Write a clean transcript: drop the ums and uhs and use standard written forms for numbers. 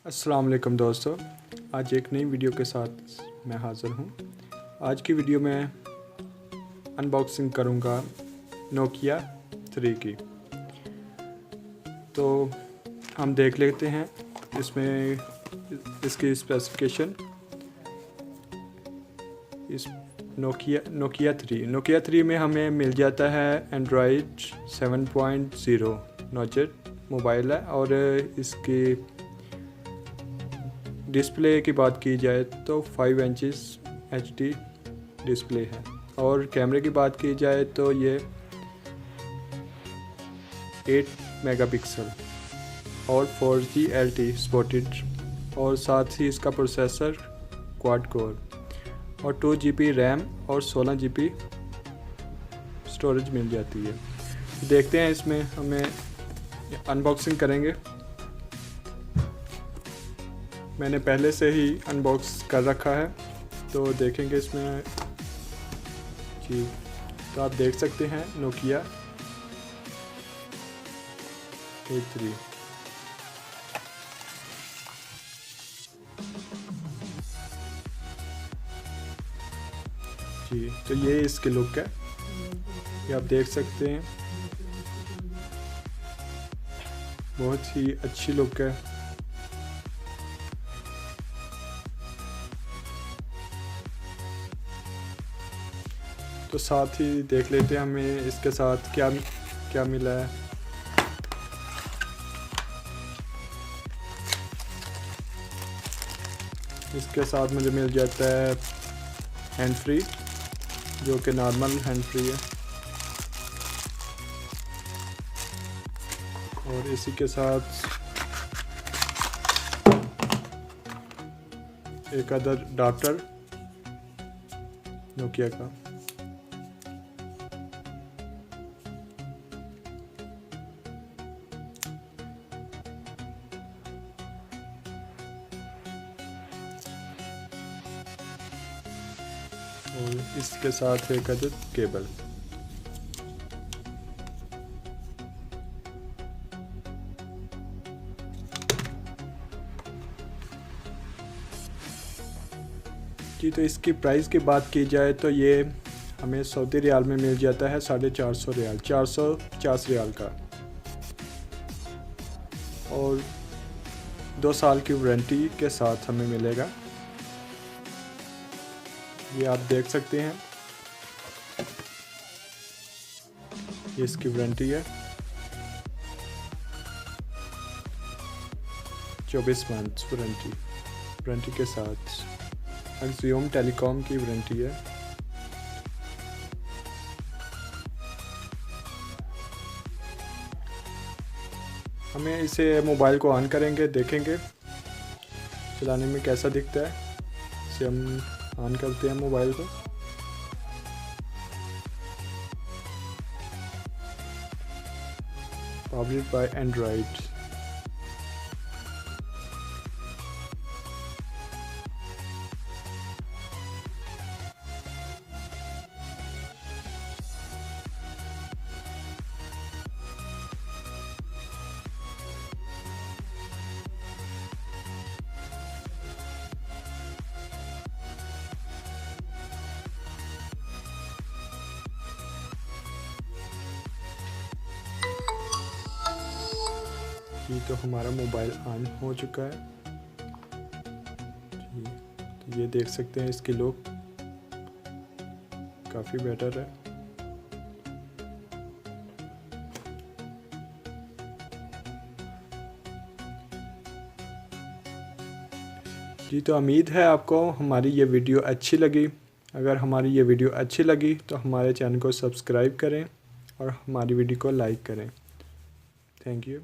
अस्सलाम वालेकुम दोस्तों, आज एक नई वीडियो के साथ मैं हाज़िर हूँ। आज की वीडियो में अनबॉक्सिंग करूँगा नोकिया 3 की। तो हम देख लेते हैं इसमें इसकी स्पेसिफिकेशन। इस नोकिया 3 में हमें मिल जाता है एंड्रॉयड 7.0 नॉचेड मोबाइल है। और इसकी डिस्प्ले की बात की जाए तो 5 इंचेस HD डिस्प्ले है। और कैमरे की बात की जाए तो ये 8 मेगापिक्सल और 4G LTE सपोर्टेड। और साथ ही इसका प्रोसेसर क्वाड कोर और 2GB रैम और 16GB स्टोरेज मिल जाती है। देखते हैं इसमें हमें अनबॉक्सिंग करेंगे। मैंने पहले से ही अनबॉक्स कर रखा है तो देखेंगे इसमें जी। तो आप देख सकते हैं नोकिया 3 जी। तो ये इसकी लुक है, ये आप देख सकते हैं, बहुत ही अच्छी लुक है। तो साथ ही देख लेते हैं हमें इसके साथ क्या क्या मिला है। इसके साथ मुझे मिल जाता है हैंड फ्री, जो कि नॉर्मल हैंड फ्री है। और इसी के साथ एक अदर अडाप्टर नोकिया का। और इसके साथ एक अदद केबल। जी, तो इसकी प्राइस की बात की जाए तो ये हमें सऊदी रियाल में मिल जाता है 450 रियाल, 450 रियाल का। और 2 साल की वारंटी के साथ हमें मिलेगा। ये आप देख सकते हैं, ये इसकी वारंटी है 24 मंथ वारंटी के साथ। एक्सियम टेलीकॉम की वारंटी है। हमें इसे मोबाइल को ऑन करेंगे, देखेंगे चलाने में कैसा दिखता है। इसे हम ऑन करते हैं मोबाइल को। Powered by Android. जी, तो हमारा मोबाइल ऑन हो चुका है जी। तो ये देख सकते हैं, इसकी लुक काफ़ी बेटर है। जी, तो उम्मीद है आपको हमारी ये वीडियो अच्छी लगी। अगर हमारी ये वीडियो अच्छी लगी तो हमारे चैनल को सब्सक्राइब करें और हमारी वीडियो को लाइक करें। Thank you.